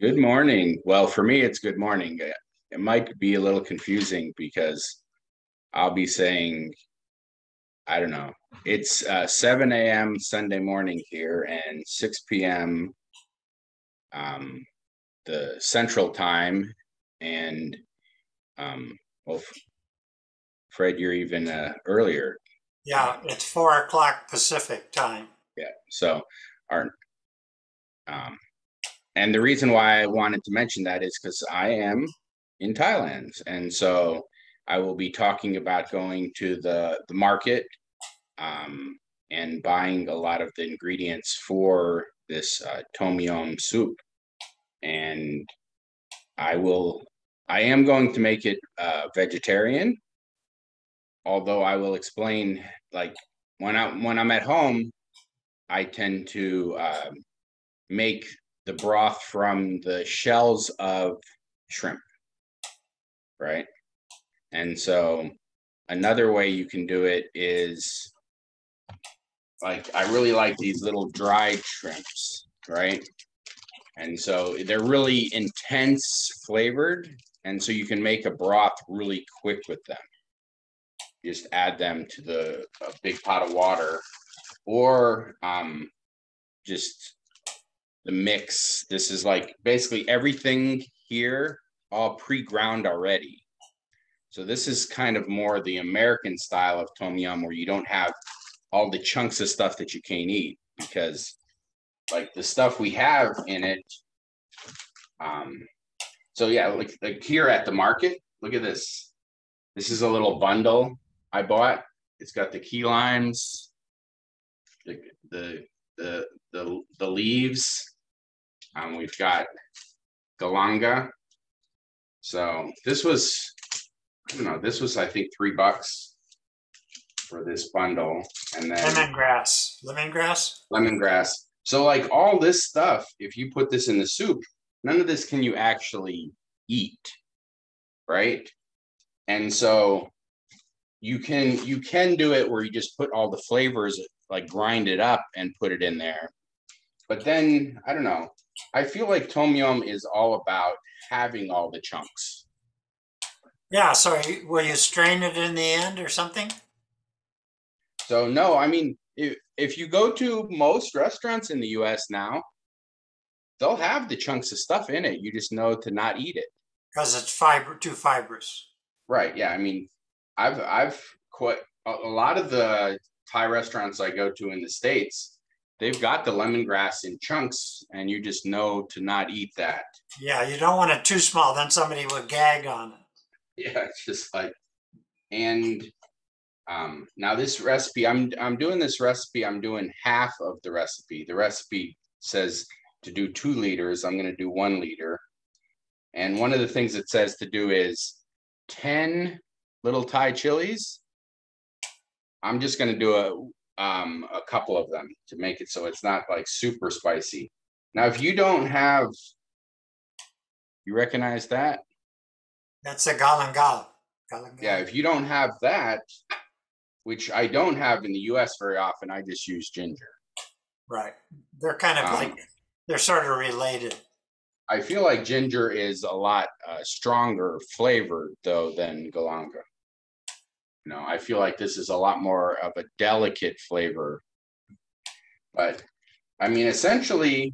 Good morning. Well, for me, it's good morning. It might be a little confusing because I'll be saying, I don't know, it's 7 a.m. Sunday morning here and 6 p.m. Um, the Central Time. And well, Fred, you're even earlier. Yeah, it's 4 o'clock Pacific time. Yeah. So our um, and the reason why I wanted to mention that is because I am in Thailand, and so I will be talking about going to the market um, and buying a lot of the ingredients for this Tom Yum soup. And I will, I am going to make it vegetarian, although I will explain like when I'm at home, I tend to make the broth from the shells of shrimp, right? And so another way you can do it is like I really like these little dried shrimps, right? And so they're really intense flavored. And so you can make a broth really quick with them. Just add them to a big pot of water or just the mix. This is like basically everything here all pre-ground already. So this is kind of more the American style of Tom Yum where you don't have all the chunks of stuff that you can't eat because like the stuff we have in it. So yeah, like here at the market, look at this. This is a little bundle I bought. It's got the key limes, the the the leaves. We've got galanga. So this was, I don't know, this was I think $3 for this bundle, and then Lemongrass. lemongrass. So like all this stuff, if you put this in the soup, none of this can you actually eat, right? And so you can do it where you just put all the flavors, like grind it up and put it in there. But then I don't know. I feel like Tom Yum is all about having all the chunks. Yeah, so will you strain it in the end or something? So no, I mean if you go to most restaurants in the US now, they'll have the chunks of stuff in it. You just know to not eat it. Because it's too fibrous. Right. Yeah. I mean, I've quite a lot of the Thai restaurants I go to in the States, they've got the lemongrass in chunks, and you just know to not eat that. Yeah, you don't want it too small, then somebody will gag on it. Yeah, it's just like, and now this recipe, I'm doing this recipe. I'm doing half of the recipe. The recipe says to do 2 liters. I'm going to do 1 liter. And one of the things it says to do is 10 little Thai chilies. I'm just going to do a couple of them to make it so it's not like super spicy. Now, if you don't have, you recognize that? That's a galangal. Yeah, if you don't have that, which I don't have in the US very often, I just use ginger. Right. They're kind of they're sort of related. I feel like ginger is a lot stronger flavored though than galanga. You know, I feel like this is a lot more of a delicate flavor. But I mean, essentially,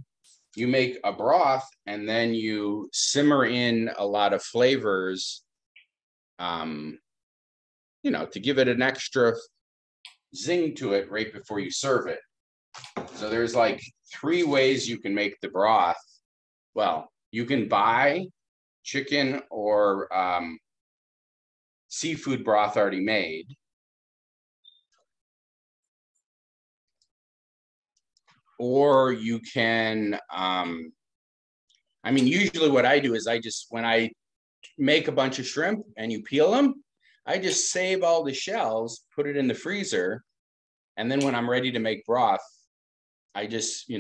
you make a broth and then you simmer in a lot of flavors, um, to give it an extra zing to it right before you serve it. So there's like 3 ways you can make the broth. Well, you can buy chicken or seafood broth already made. Or you can, I mean, usually what I do is when I make a bunch of shrimp and you peel them, I just save all the shells, put it in the freezer. And then when I'm ready to make broth, I just,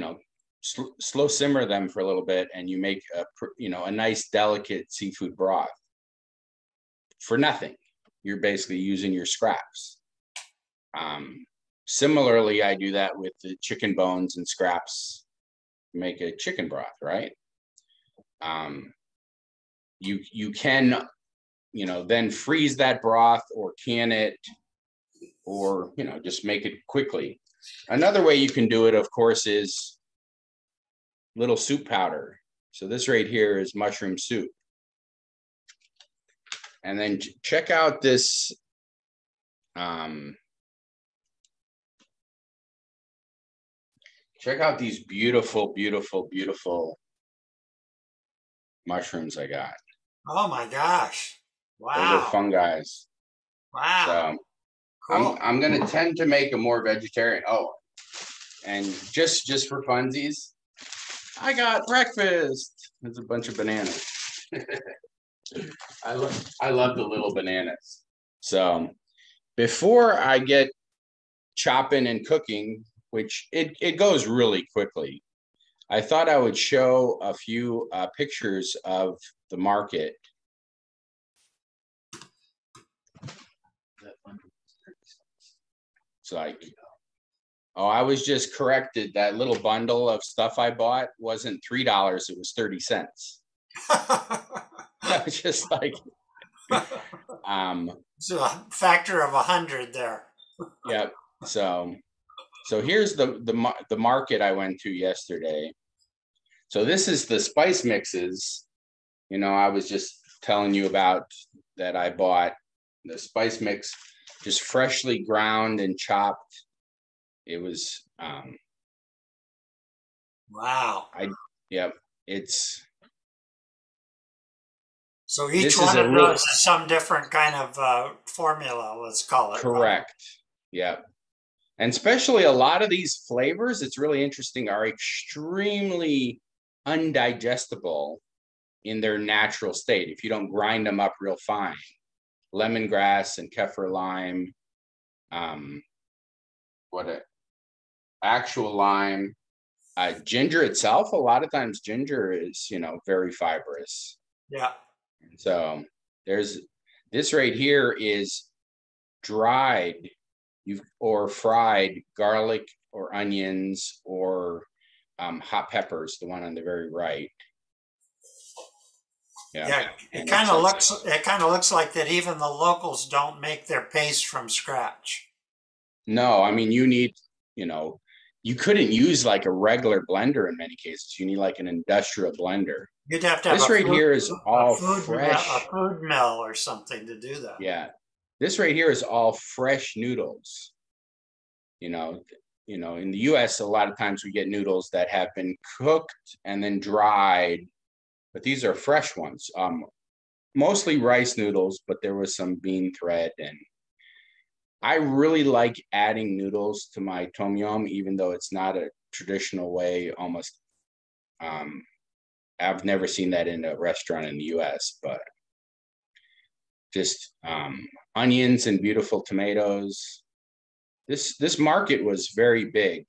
slow simmer them for a little bit and you make a nice delicate seafood broth for nothing. You're basically using your scraps. Similarly, I do that with the chicken bones and scraps. make a chicken broth, right? You can, then freeze that broth or can it, or, just make it quickly. Another way you can do it, of course, is little soup powder. So this right here is mushroom soup. And then check out this, check out these beautiful, beautiful, beautiful mushrooms I got. Oh my gosh. Those are Wow. fungi. Wow. So Cool. I'm gonna tend to make a more vegetarian. Oh, and just for funsies, I got breakfast. There's a bunch of bananas. I love the little bananas. So before I get chopping and cooking, which it goes really quickly, I thought I would show a few pictures of the market. It's like, oh, I was just corrected. That little bundle of stuff I bought wasn't $3, it was 30 cents. I was just like, so a factor of 100 there. yeah. So here's the market I went to yesterday. So this is the spice mixes. I was just telling you about that I bought the spice mix, just freshly ground and chopped. It was wow. Yep. It's so each one of those is some different kind of formula, let's call it. Correct. Right? Yep. And especially a lot of these flavors, it's really interesting, are extremely undigestible in their natural state if you don't grind them up real fine. Lemongrass and kaffir lime, actual lime, ginger itself. A lot of times ginger is, very fibrous. Yeah. And so there's this right here is dried or fried garlic or onions or hot peppers, the one on the very right. Yeah, it kind of looks like that even the locals don't make their paste from scratch. No, I mean, you need, you couldn't use like a regular blender in many cases. You need like an industrial blender. You'd have to have this right here is all fresh. A food mill or something to do that. Yeah. This right here is all fresh noodles. In the US, a lot of times we get noodles that have been cooked and then dried, but these are fresh ones. Mostly rice noodles, but there was some bean thread. And I really like adding noodles to my Tom Yum, even though it's not a traditional way, almost. I've never seen that in a restaurant in the US, but just onions and beautiful tomatoes. This market was very big.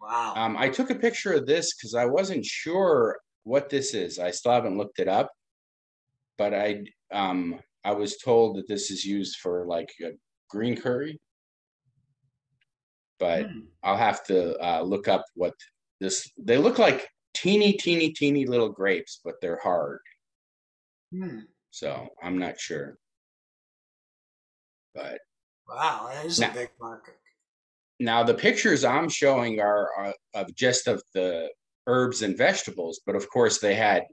Wow. I took a picture of this because I wasn't sure what this is. I still haven't looked it up, but I was told that this is used for like a green curry, but I'll have to look up what this. They look like teeny little grapes, but they're hard. So I'm not sure. But wow, that is a big market. Now the pictures I'm showing are of just of the herbs and vegetables, but of course they had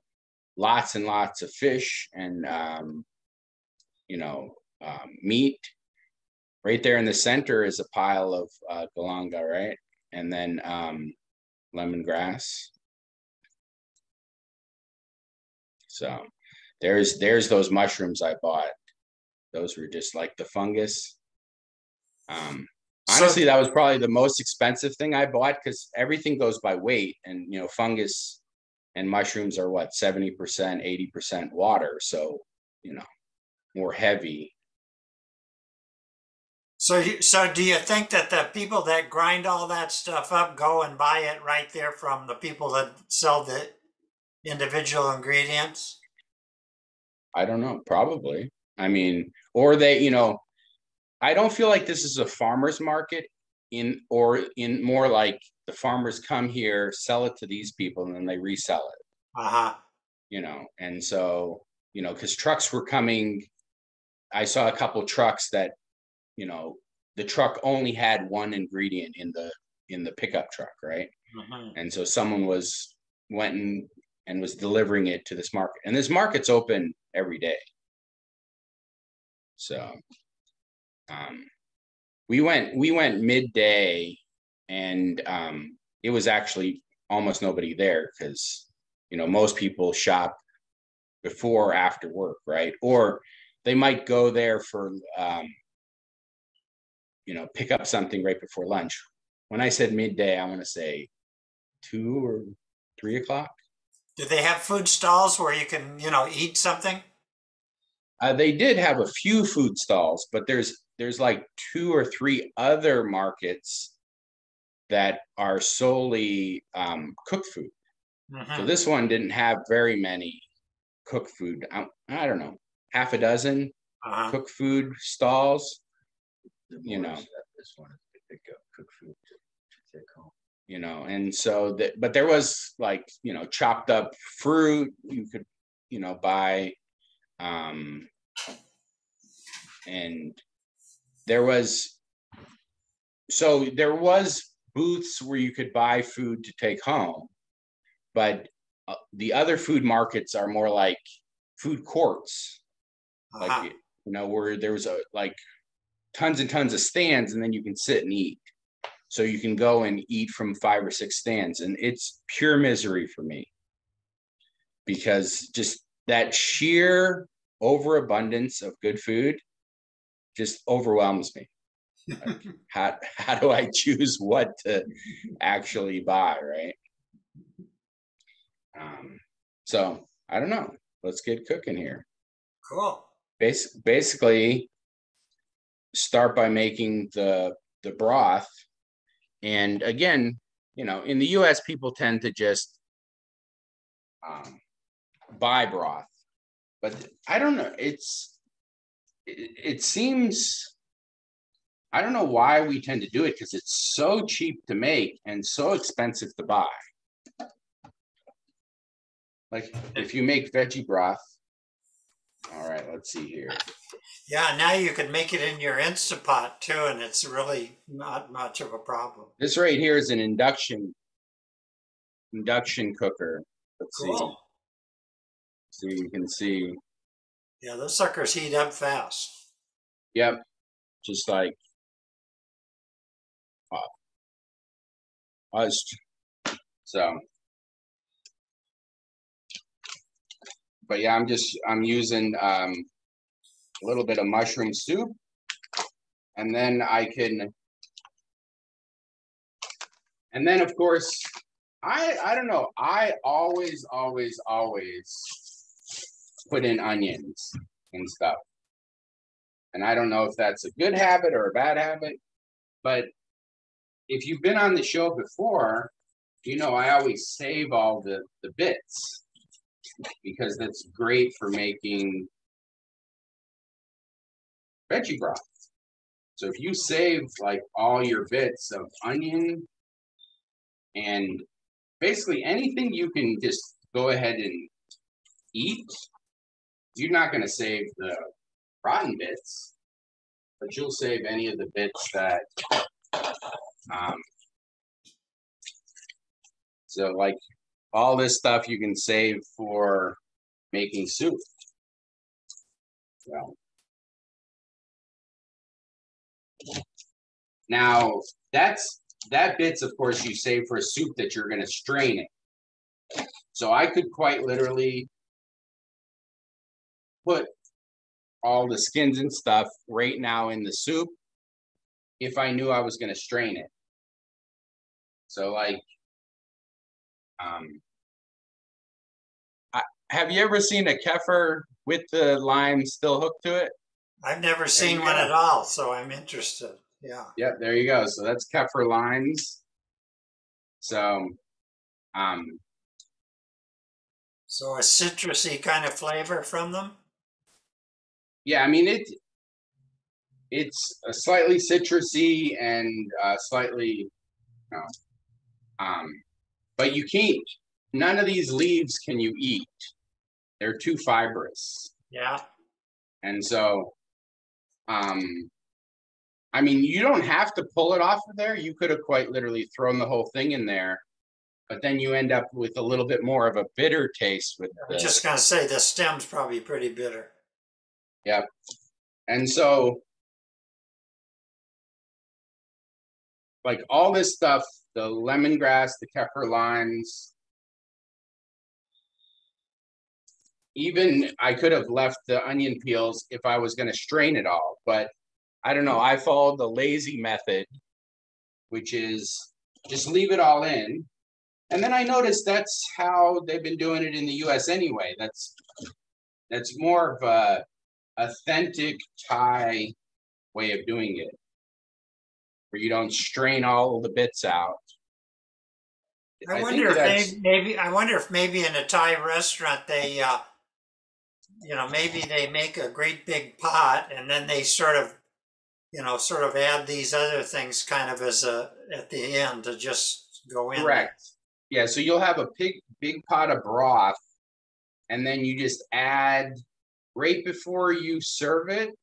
lots and lots of fish and meat. Right there in the center is a pile of galanga, right? And then lemongrass. So there's those mushrooms I bought. Those were just like the fungus. Honestly, that was probably the most expensive thing I bought because everything goes by weight, and fungus and mushrooms are what, 70%, 80% water, so more heavy. So do you think that the people that grind all that stuff up go and buy it right there from the people that sell the individual ingredients? I don't know, probably. I mean, or they, I don't feel like this is a farmer's market in more like the farmers come here, sell it to these people, and then they resell it. Uh-huh. And so, because trucks were coming, I saw a couple trucks that, the truck only had one ingredient in the pickup truck, right? Mm-hmm. And so someone went and was delivering it to this market, and this market's open every day. So we went midday, and it was actually almost nobody there because most people shop before or after work, right? Or they might go there for pick up something right before lunch. When I said midday, I want to say 2 or 3 o'clock. Do they have food stalls where you can, eat something? They did have a few food stalls, but there's like 2 or 3 other markets that are solely cooked food. Mm-hmm. So this one didn't have very many cooked food. I don't know, half a dozen cooked food stalls. This one is to pick up cooked food to take home. And so but there was like chopped up fruit you could buy, and there was booths where you could buy food to take home, but the other food markets are more like food courts, like where there was like tons and tons of stands, and then you can sit and eat. So you can go and eat from 5 or 6 stands, and it's pure misery for me because just that sheer overabundance of good food just overwhelms me. Like, how do I choose what to actually buy, right? So I don't know. Let's get cooking here. Cool. Basically, start by making the broth. And again, in the US, people tend to just buy broth, but I don't know. It seems, I don't know why we tend to do it, because it's so cheap to make and so expensive to buy. Like if you make veggie broth, all right, let's see here. Yeah, now you can make it in your Instapot too, and it's really not much of a problem. This right here is an induction cooker. Let's cool. see. So you can see. Yeah, those suckers heat up fast. Yep, just like so. But yeah, I'm using a little bit of mushroom soup, and then of course, I don't know, I always put in onions and stuff. And I don't know if that's a good habit or a bad habit, but if you've been on the show before, I always save all the bits, because that's great for making veggie broth. So if you save like all your bits of onion and basically anything you can just go ahead and eat, you're not going to save the rotten bits, but you'll save any of the bits that so like all this stuff you can save for making soup. So now that bits, of course, you save for a soup that you're going to strain it. So I could quite literally put all the skins and stuff right now in the soup if I knew I was going to strain it. So like, have you ever seen a kefir with the lime still hooked to it? I've never seen one at all, so I'm interested. Yeah. Yep, there you go. So that's kefir limes. So, so a citrusy kind of flavor from them? Yeah, I mean it's a slightly citrusy and slightly, you know, but you can't. None of these leaves can you eat. They're too fibrous. Yeah. And so, I mean, you don't have to pull it off of there. You could have quite literally thrown the whole thing in there, but then you end up with a little bit more of a bitter taste with I'm just gonna say the stem's probably pretty bitter. Yep. And so, like all this stuff, the lemongrass, the Kefir limes, even I could have left the onion peels if I was going to strain it all, but I don't know. I followed the lazy method, which is just leave it all in. And then I noticed that's how they've been doing it in the US anyway. That's more of a authentic Thai way of doing it, where you don't strain all the bits out. I wonder if maybe in a Thai restaurant they maybe they make a great big pot and then they sort of add these other things kind of as at the end to just go in. Correct. Yeah, so you'll have a big pot of broth, and then you just add right before you serve it.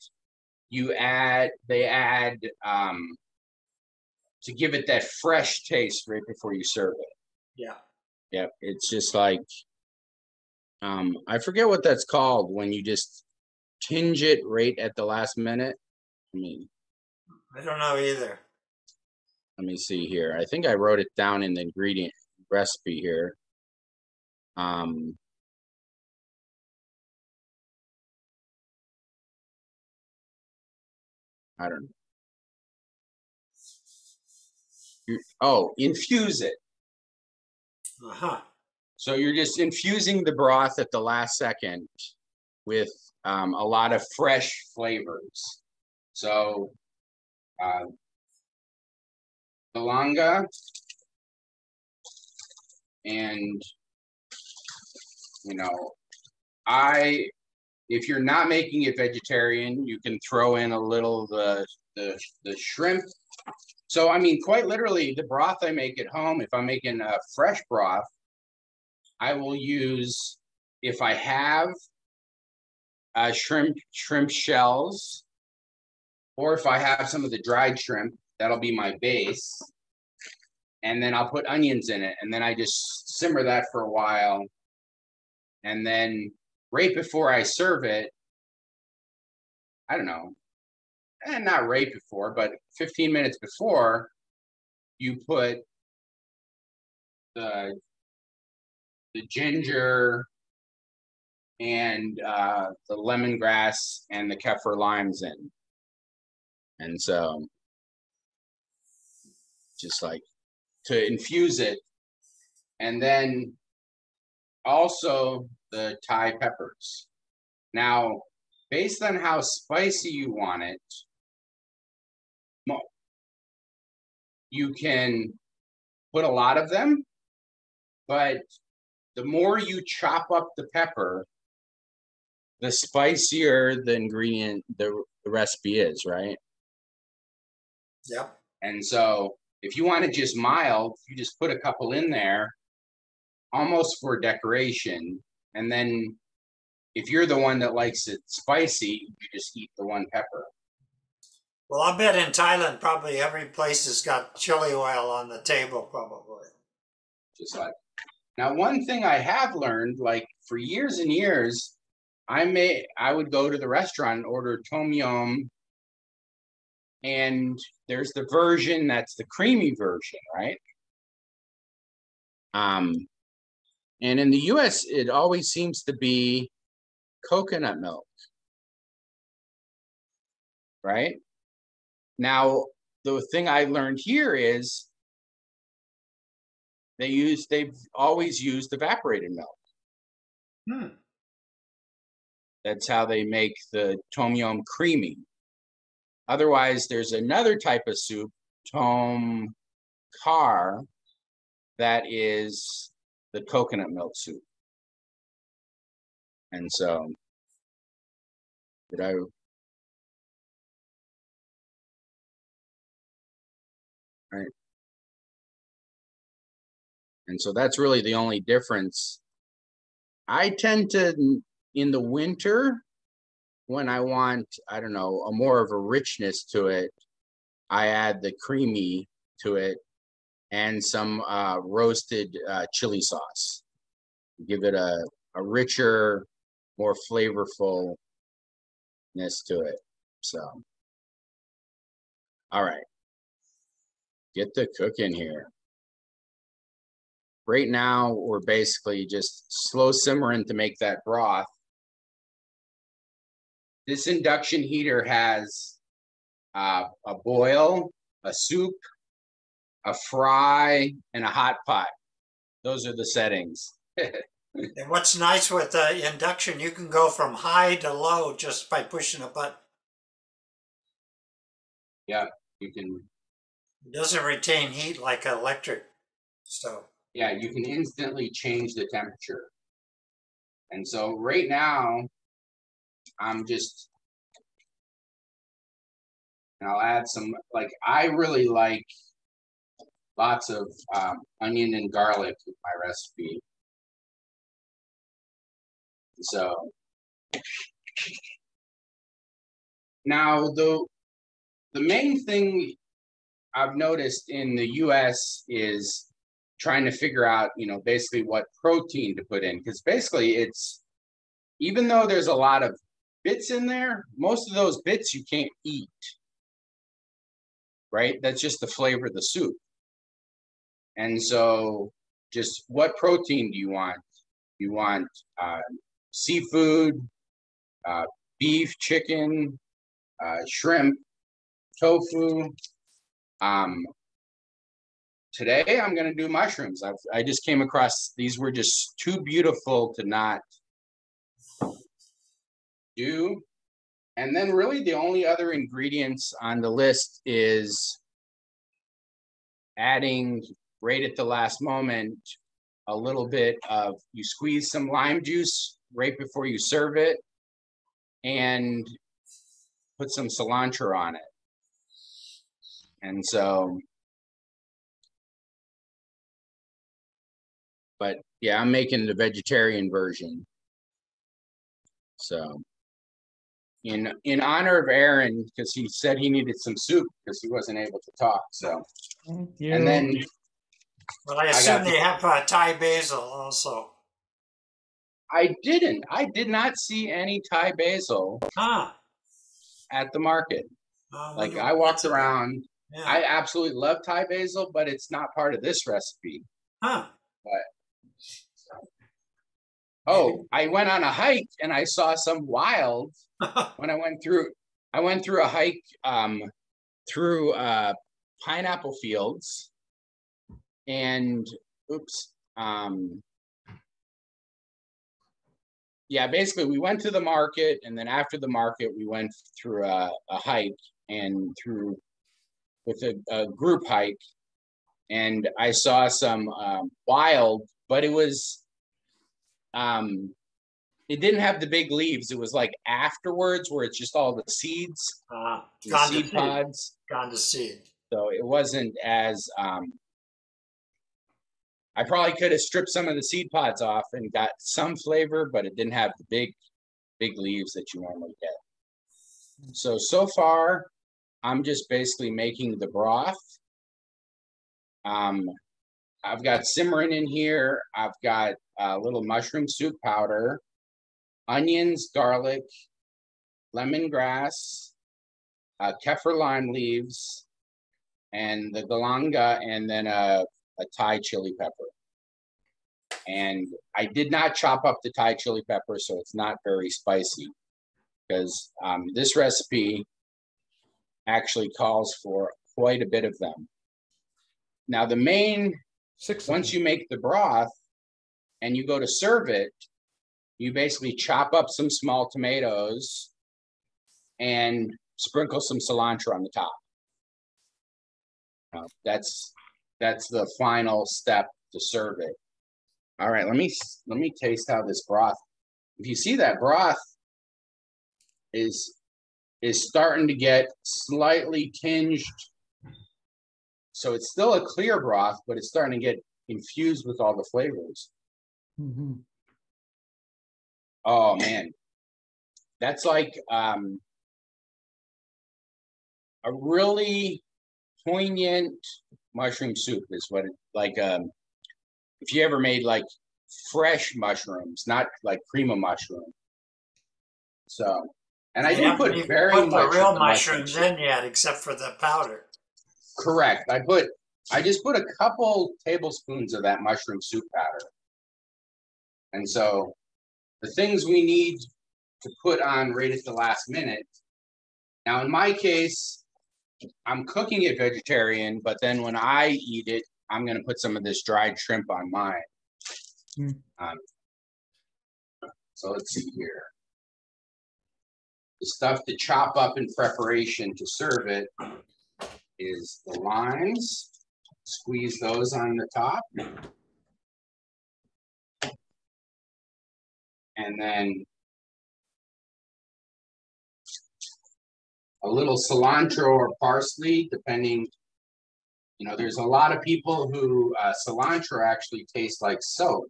They add to give it that fresh taste right before you serve it. Yeah. Yep. It's just like I forget what that's called when you just tinge it right at the last minute. I don't know either. Let me see here. I think I wrote it down in the ingredient recipe here. I don't know. Oh, infuse it. Uh-huh. So you're just infusing the broth at the last second with a lot of fresh flavors. So Kalanga and if you're not making it vegetarian, you can throw in a little the shrimp. So I mean, quite literally, the broth I make at home, if I'm making a fresh broth, I will use, if I have shrimp shells, or if I have some of the dried shrimp, that'll be my base. And then I'll put onions in it, and then I just simmer that for a while. And then right before I serve it, I don't know, and not right before, but 15 minutes before, you put the ginger and the lemongrass and the Kefir limes in. And so just like to infuse it. And then also the Thai peppers. Now, based on how spicy you want it, you can put a lot of them, but the more you chop up the pepper, the spicier the ingredient, the recipe is, right? Yep. And so if you want it just mild, you just put a couple in there almost for decoration. And then if you're the one that likes it spicy, you just eat the one pepper. Well, I bet in Thailand, probably every place has got chili oil on the table, probably. Just like, now, one thing I have learned, like for years and years, I would go to the restaurant and order Tom Yum, and there's the version that's the creamy version, right? And in the US, it always seems to be coconut milk, right? Now, the thing I learned here is they've always used evaporated milk. That's how they make the Tom Yum creamy. Otherwise, there's another type of soup, Tom Kha, that is the coconut milk soup. And so, right? And so that's really the only difference. I tend to, in the winter, when I want, I don't know, a more of a richness to it, I add the creamy to it and some roasted chili sauce. Give it a richer, more flavorfulness to it. So, all right, get the cook in here. Right now, we're basically just slow simmering to make that broth. This induction heater has a boil, a soup, a fry, and a hot pot. Those are the settings. And what's nice with the induction, you can go from high to low just by pushing a button. Yeah, you can. It doesn't retain heat like an electric stove. Yeah, you can instantly change the temperature. And so right now, I'm just, and I'll add some, like, I really like lots of onion and garlic with my recipe. So now the main thing I've noticed in the US is trying to figure out, you know, basically what protein to put in. Because basically it's, even though there's a lot of bits in there, most of those bits you can't eat, right? That's just the flavor of the soup. And so just what protein do you want? You want seafood, beef, chicken, shrimp, tofu. Today I'm going to do mushrooms. I just came across, these were just too beautiful to not do. And then really the only other ingredients on the list is adding right at the last moment a little bit of, you squeeze some lime juice right before you serve it and put some cilantro on it. And so, but yeah, I'm making the vegetarian version. So in honor of Aaron, because he said he needed some soup because he wasn't able to talk. So, thank you. And then, but I assume they have Thai basil also. I did not see any Thai basil at the market. Like I walked around. Yeah. I absolutely love Thai basil, but it's not part of this recipe. But oh, I went on a hike and I saw some wild when I went through a hike through pineapple fields, and yeah, basically we went to the market, and then after the market we went through a hike and through with a group hike, and I saw some wild, but it was it didn't have the big leaves. It was like afterwards where it's just all the seeds, the seed pods. Gone to seed. So it wasn't as, I probably could have stripped some of the seed pods off and got some flavor, but it didn't have the big leaves that you normally get. So far, I'm just basically making the broth. I've got simmering in here. I've got a little mushroom soup powder, onions, garlic, lemongrass, kaffir lime leaves, and the galanga, and then a Thai chili pepper. And I did not chop up the Thai chili pepper, so it's not very spicy, because this recipe actually calls for quite a bit of them. Now the main, once you make the broth and you go to serve it, you basically chop up some small tomatoes and sprinkle some cilantro on the top. That's the final step to serve it. All right, let me taste how this broth. If you see, that broth is starting to get slightly tinged So it's still a clear broth, but it's starting to get infused with all the flavors. Mm-hmm. Oh man, that's like a really poignant mushroom soup is what it like. If you ever made like fresh mushrooms, not like cream of mushroom. So, and I do put very put much the real of the mushrooms in yet, except for the powder. Correct. I just put a couple tablespoons of that mushroom soup powder. And so the things we need to put on right at the last minute. Now, in my case, I'm cooking it vegetarian, but then when I eat it, I'm going to put some of this dried shrimp on mine. Mm. So let's see here. The stuff to chop up in preparation to serve it is the limes. Squeeze those on the top. And then a little cilantro or parsley, depending, you know, there's a lot of people who cilantro actually tastes like soap.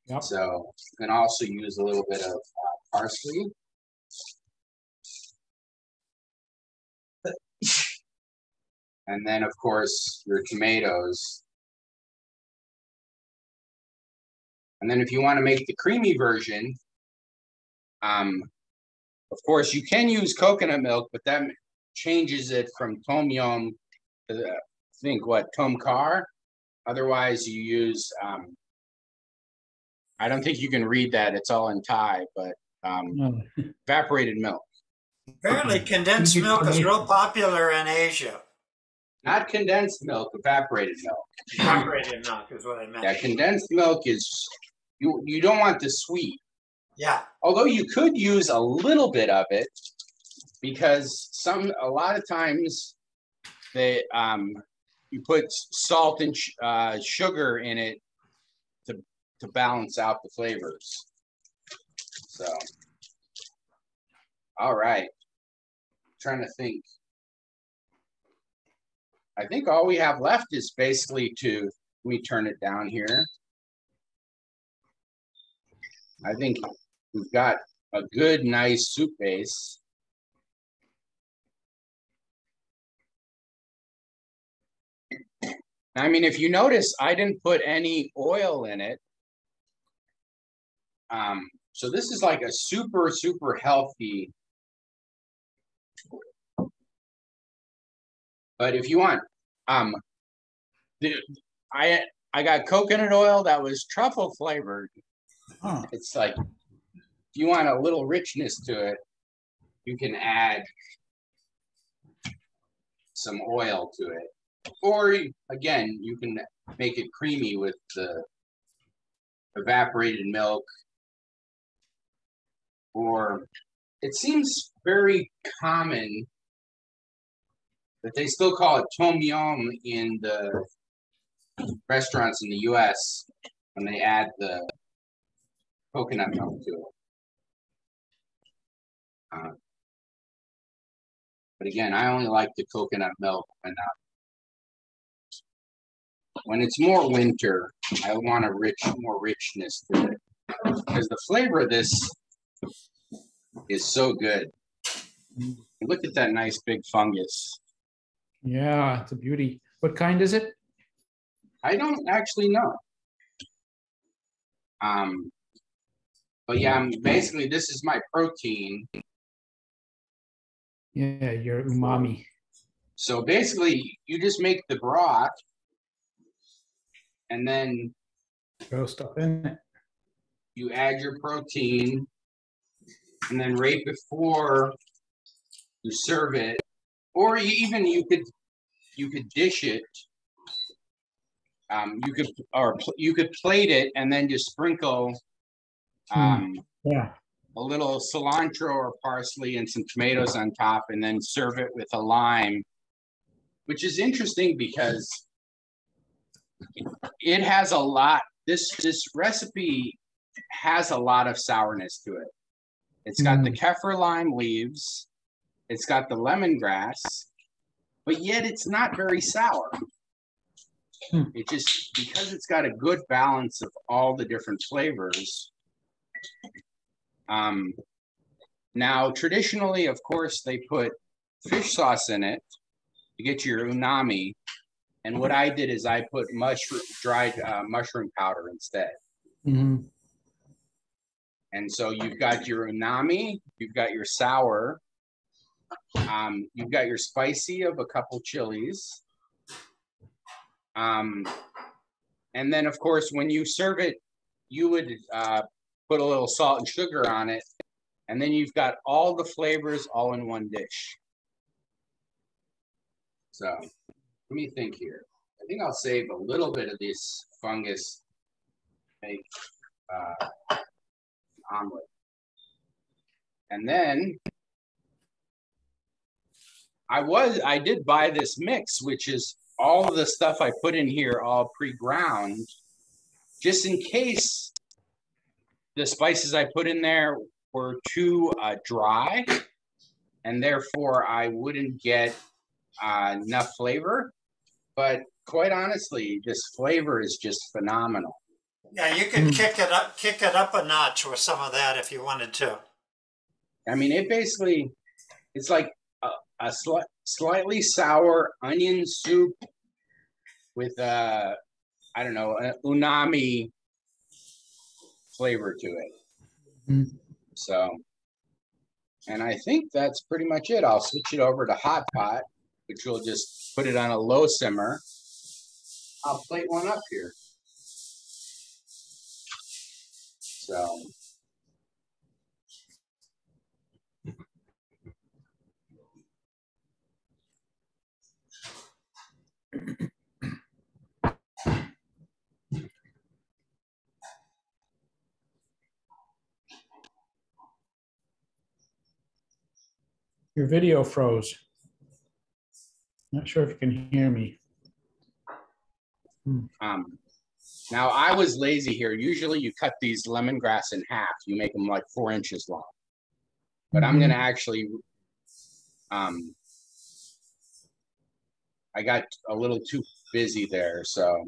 Yep. So you can also use a little bit of parsley. And then, of course, your tomatoes. And then if you want to make the creamy version, of course, you can use coconut milk, but that changes it from Tom Yum to, I think, what, Tom Kha? Otherwise, you use, I don't think you can read that. It's all in Thai, but No. evaporated milk. Apparently, condensed milk is real popular in Asia. Not condensed milk, evaporated milk. Evaporated milk is what I meant. Yeah, condensed milk is, you don't want the sweet. Yeah. Although you could use a little bit of it, because a lot of times they you put salt and sugar in it to balance out the flavors. So, all right, trying to think. I think all we have left is basically let me turn it down here. I think we've got a good, nice soup base. I mean, if you notice, I didn't put any oil in it. So this is like a super, super healthy. But if you want, I got coconut oil that was truffle flavored. Huh. It's like, if you want a little richness to it, you can add some oil to it. Or again, you can make it creamy with the evaporated milk. Or it seems very common that they still call it Tom Yum in the restaurants in the US when they add the coconut milk to it. But again, I only like the coconut milk when it's more winter. I want more richness to it because the flavor of this is so good. Look at that nice big fungus. Yeah, it's a beauty. What kind is it? I don't actually know. But yeah, basically this is my protein. Yeah, your umami. So basically you just make the broth and then Throw stuff in it. you add your protein and then right before you serve it, or you could dish it. You could plate it and then just sprinkle Yeah. a little cilantro or parsley and some tomatoes on top, and then serve it with a lime, which is interesting because it has a lot. This recipe has a lot of sourness to it. It's got the kaffir lime leaves. It's got the lemongrass. but yet it's not very sour. It just, because it's got a good balance of all the different flavors. Now, traditionally, of course, they put fish sauce in it to get your umami. And what I did is I put dried mushroom powder instead. Mm-hmm. And so you've got your umami, you've got your sour, you've got your spicy of a couple chilies. And then, of course, when you serve it, you would put a little salt and sugar on it. And then you've got all the flavors all in one dish. So let me think here. I think I'll save a little bit of this fungus, make omelet. And then I did buy this mix, which is all of the stuff I put in here all pre-ground, just in case the spices I put in there were too dry, and therefore I wouldn't get enough flavor. But quite honestly, this flavor is just phenomenal. Yeah, you can kick it up a notch with some of that if you wanted to. I mean, it's like a slightly sour onion soup with I don't know, an umami flavor to it. Mm-hmm. So, and I think that's pretty much it. I'll switch it over to hot pot, which will just put it on a low simmer. I'll plate one up here. So. Your video froze. Not sure if you can hear me. Now I was lazy here. Usually you cut these lemongrass in half. You make them like 4 inches long. But I'm gonna actually, I got a little too busy there, so.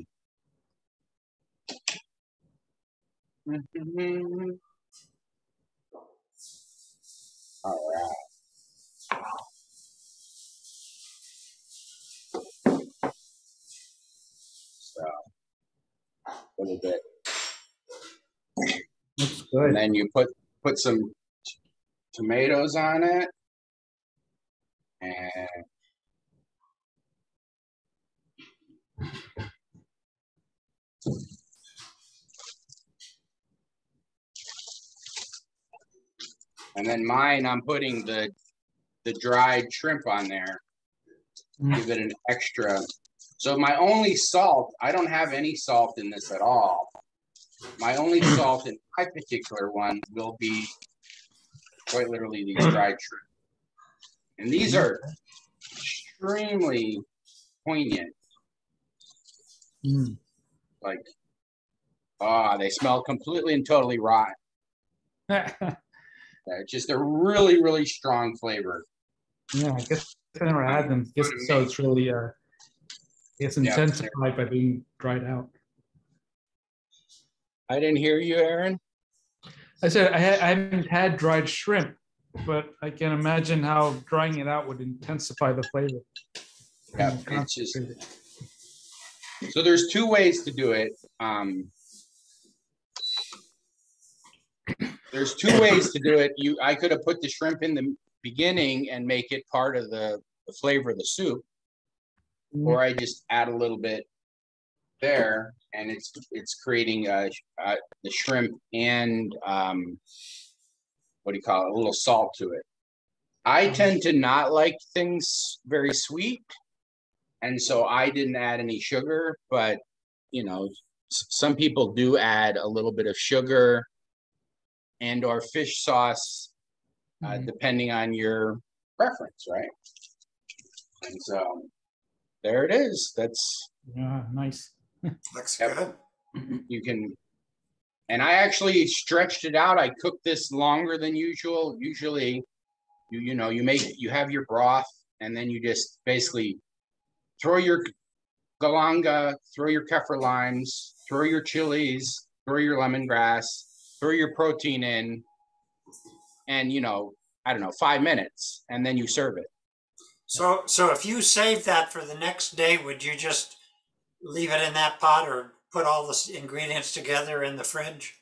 All right. So, a little bit. Looks good. And then you put some tomatoes on it, and then mine, I'm putting the dried shrimp on there. Give it an extra. So my only salt, I don't have any salt in this at all. My only salt in my particular one will be quite literally these dried shrimp. And these are extremely poignant. Like, they smell completely and totally rotten. Just a really, really strong flavor. Yeah, I guess I never had them. So it's really, it's intensified by being dried out. I didn't hear you, Aaron. I said I haven't had dried shrimp, but I can imagine how drying it out would intensify the flavor. Yeah, it's just. So there's 2 ways to do it. There's 2 ways to do it. I could have put the shrimp in the beginning and make it part of the flavor of the soup, or I just add a little bit there, and it's creating the shrimp and what do you call it? A little salt to it. I tend to not like things very sweet, and so I didn't add any sugar. But you know, some people do add a little bit of sugar and or fish sauce, depending on your preference, right? And so there it is. That's nice. Looks good. You can, and I actually stretched it out. I cooked this longer than usual. Usually, you have your broth, and then you just basically throw your galanga, throw your kaffir limes, throw your chilies, throw your lemongrass, throw your protein in, and I don't know, 5 minutes, and then you serve it. So if you save that for the next day, would you just leave it in that pot or put all the ingredients together in the fridge?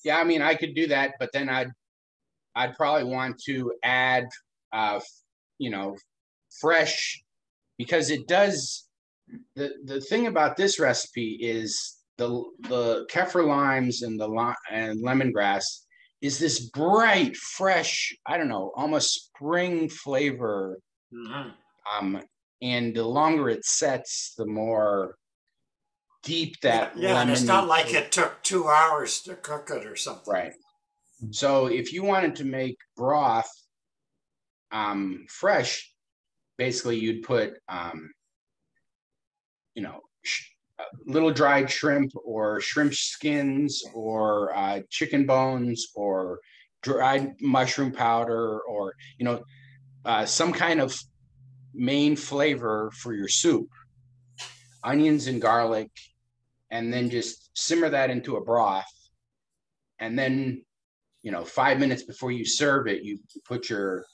Yeah, I mean, I could do that, but then I'd probably want to add, fresh, because it does. The thing about this recipe is the kaffir limes and and lemongrass is this bright, fresh, I don't know, almost spring flavor. Mm-hmm. And the longer it sets, the more deep that lemon. And it's not like it took 2 hours to cook it or something. Right. So if you wanted to make broth fresh, basically you'd put little dried shrimp or shrimp skins or chicken bones or dried mushroom powder or some kind of main flavor for your soup, onions and garlic, and then just simmer that into a broth. And then 5 minutes before you serve it, you put your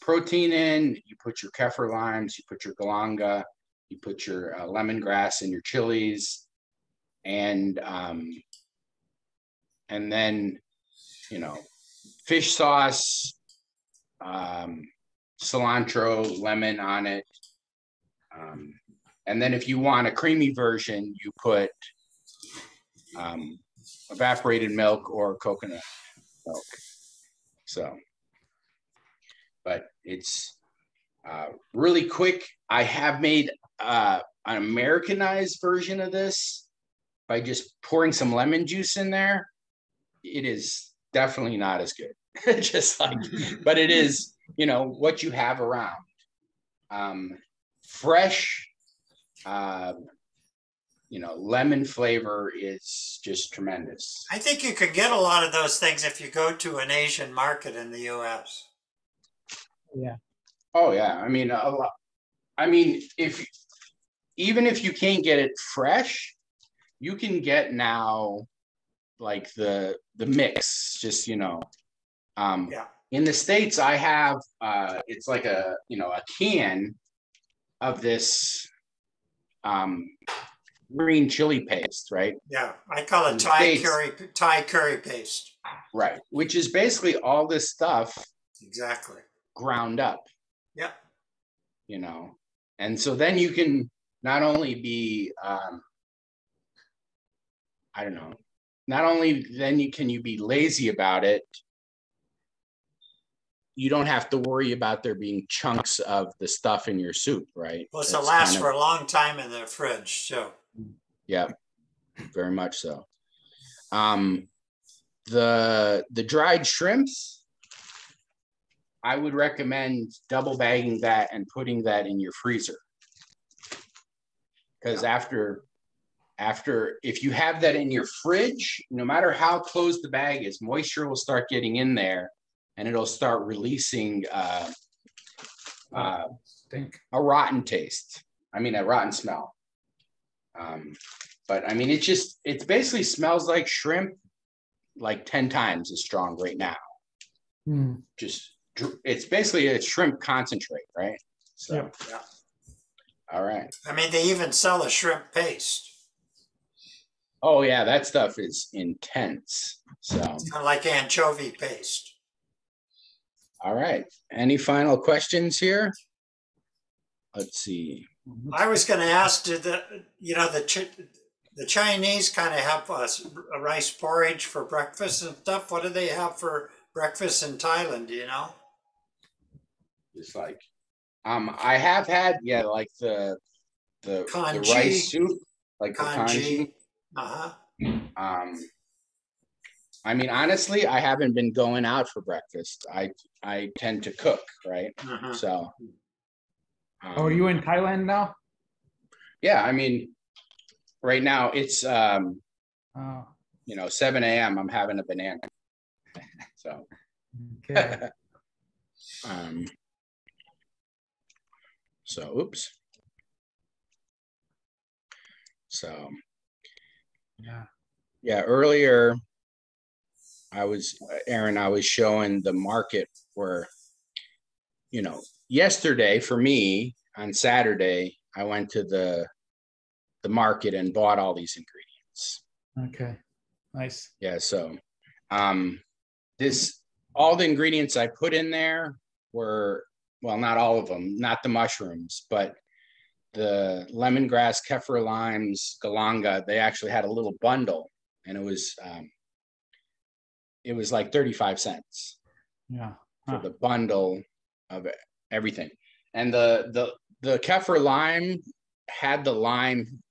protein in, you put your kaffir limes, you put your galanga, you put your lemongrass and your chilies, and then fish sauce, cilantro, lemon on it, and then if you want a creamy version, you put evaporated milk or coconut milk. So, but it's really quick. I have made an Americanized version of this by just pouring some lemon juice in there. It is definitely not as good, but it is, what you have around. Fresh, lemon flavor is just tremendous. I think you could get a lot of those things if you go to an Asian market in the U.S. Yeah. Oh yeah. I mean, a lot. I mean, even if you can't get it fresh, you can get now like the mix. Just yeah. In the States, I have it's like a can of this green chili paste, right? Yeah, I call it Thai curry paste. Right, which is basically all this stuff exactly ground up. Yeah. And so then you can not only be I don't know, not only then can you be lazy about it, you don't have to worry about there being chunks of the stuff in your soup, right? Plus, it lasts for a long time in the fridge, so. Yeah, very much so. The dried shrimps, I would recommend double bagging that and putting that in your freezer. Because after if you have that in your fridge, no matter how closed the bag is, moisture will start getting in there and it'll start releasing a rotten taste. I mean, a rotten smell. But I mean, it basically smells like shrimp, like 10 times as strong right now. It's basically a shrimp concentrate, right? So, yeah. All right. I mean, they even sell a shrimp paste. Oh yeah, that stuff is intense. So it's kind of like anchovy paste. All right. Any final questions here? Let's see. I was going to ask, did the Chinese kind of have a rice porridge for breakfast and stuff? What do they have for breakfast in Thailand? Do you know? It's like, I have had, like the rice soup, like the congee. I mean, honestly, I haven't been going out for breakfast. I tend to cook, right? So. Are you in Thailand now? Yeah, I mean, right now it's 7 a.m. I'm having a banana. So. Okay. So, oops. So Yeah. Earlier I was showing the market where, yesterday for me on Saturday, I went to the market and bought all these ingredients. Okay. Nice. Yeah. So, all the ingredients I put in there were, well, not all of them, not the mushrooms, but the lemongrass, kaffir limes, galanga. They actually had a little bundle, and it was like 35 cents. Yeah. For the bundle of everything. And the kaffir lime had the lime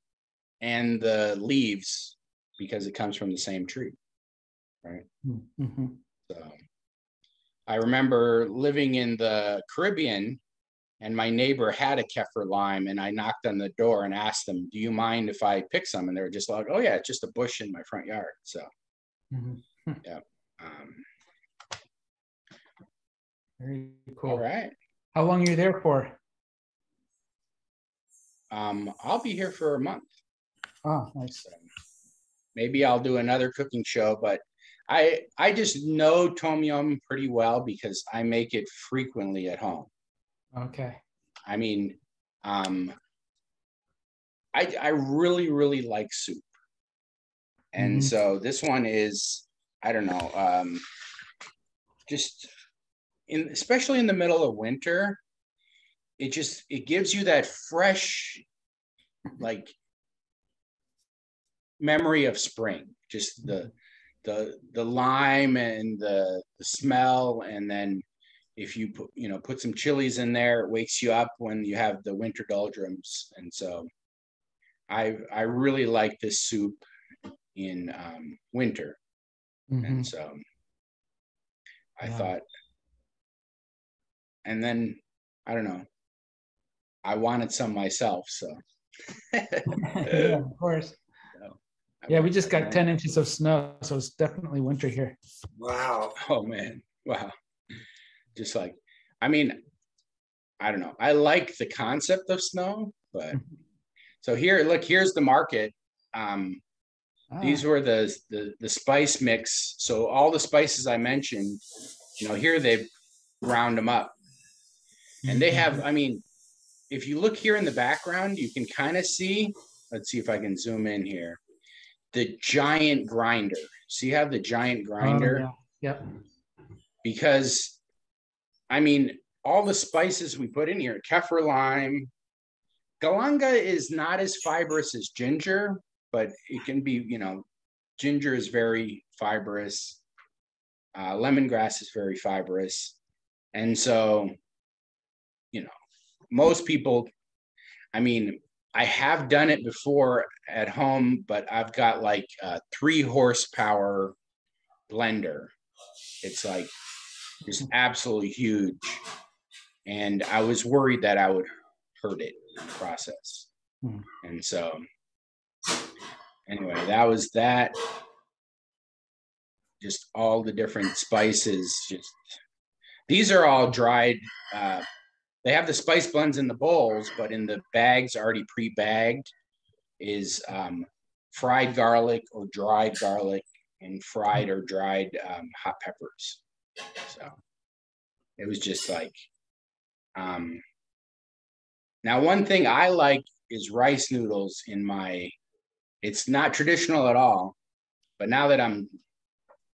and the leaves because it comes from the same tree, right? Mm-hmm. So I remember living in the Caribbean, and my neighbor had a kaffir lime, and I knocked on the door and asked them, "Do you mind if I pick some?" And they were just like, "Oh yeah, it's just a bush in my front yard." So yeah. Very cool. All right. How long are you there for? I'll be here for a month. Oh, nice. So maybe I'll do another cooking show, but I just know Tom Yum pretty well because I make it frequently at home. Okay. I mean, I really, really like soup. And so this one is, I don't know, just especially in the middle of winter, it gives you that fresh, like, memory of spring, just the lime and the smell. And then if you put some chilies in there, it wakes you up when you have the winter doldrums. And so I really like this soup in winter. And so I thought, and then I don't know, I wanted some myself. So yeah, of course. Yeah, we just got 10 inches of snow, so it's definitely winter here. Wow. Oh man. Wow. Just like, I mean, I don't know. I like the concept of snow, but so here, look, here's the market. These were the spice mix. So all the spices I mentioned, here they ground them up. And they have, I mean, if you look here in the background, you can kind of see, let's see if I can zoom in here, the giant grinder. So you have the giant grinder. Yep. Because, I mean, all the spices we put in here, kaffir lime, galanga is not as fibrous as ginger, but it can be, ginger is very fibrous. Lemongrass is very fibrous. And so, most people, I mean, I have done it before at home, but I've got like a 3 horsepower blender. It's like just absolutely huge. And I was worried that I would hurt it in the process. And so anyway, that was that. Just all the different spices. These are all dried. They have the spice blends in the bowls, but in the bags already pre-bagged is fried garlic or dried garlic and fried or dried hot peppers. So it was just like, now one thing I like is rice noodles it's not traditional at all, but now that I'm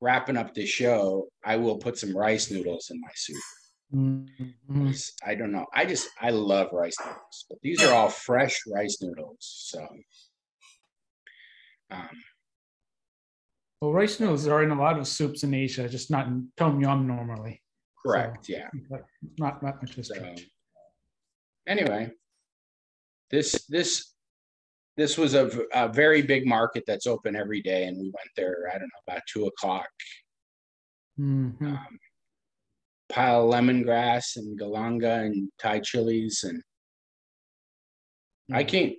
wrapping up this show, I will put some rice noodles in my soup. I don't know. I love rice noodles, but these are all fresh rice noodles. So, well, rice noodles are in a lot of soups in Asia, just not in Tom Yum normally. Correct. So, yeah. Not much history. So, anyway, this was a very big market that's open every day, and we went there, I don't know, about 2:00. Pile of lemongrass and galanga and Thai chilies, and I can't.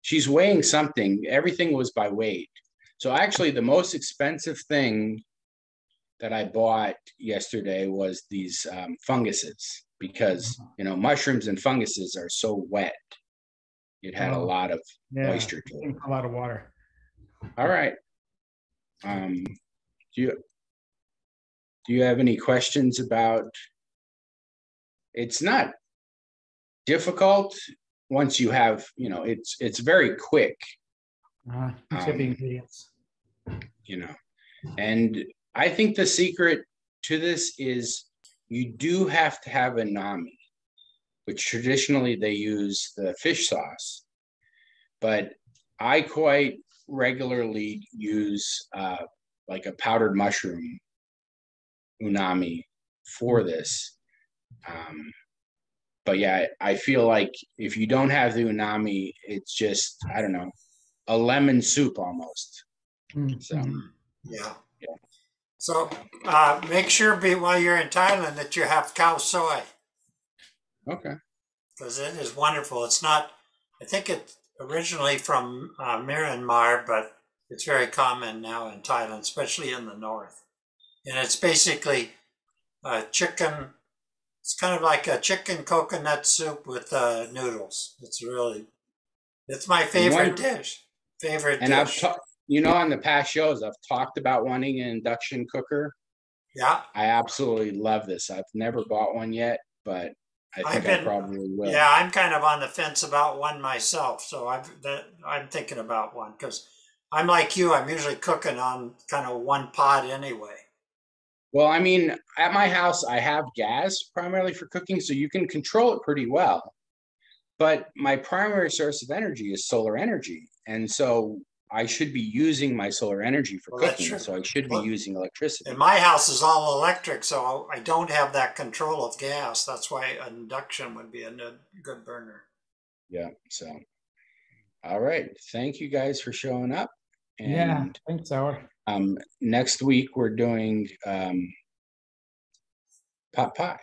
She's weighing something. Everything was by weight. So actually, the most expensive thing that I bought yesterday was these funguses, because mushrooms and funguses are so wet. it had a lot of moisture to it. A lot of water. All right. Do you have any questions about? It's not difficult once you have, you know, it's very quick. The ingredients. You know, and I think the secret to this is you do have to have a nami, which traditionally they use the fish sauce, but I quite regularly use like a powdered mushroom unami for this. But yeah, I feel like if you don't have the unami, it's just, I don't know, a lemon soup almost. So yeah. So make sure while you're in Thailand that you have cow soy. Okay. Because it is wonderful. It's not, I think it's originally from Myanmar, but it's very common now in Thailand, especially in the north. And it's basically chicken. It's kind of like a chicken coconut soup with noodles. It's my favorite dish. And I've you know, on the past shows, I've talked about wanting an induction cooker. Yeah. I absolutely love this. I've never bought one yet, but I think I probably will. Yeah, I'm kind of on the fence about one myself. So I'm thinking about one because I'm like you. I'm usually cooking on kind of one pot anyway. Well, I mean, at my house, I have gas primarily for cooking, so you can control it pretty well. But my primary source of energy is solar energy. And so I should be using my solar energy for cooking. So I should be using electricity. And my house is all electric, so I don't have that control of gas. That's why induction would be a good burner. Yeah. So, all right. Thank you guys for showing up. And yeah. Thanks, Howard. Next week, we're doing pot pie.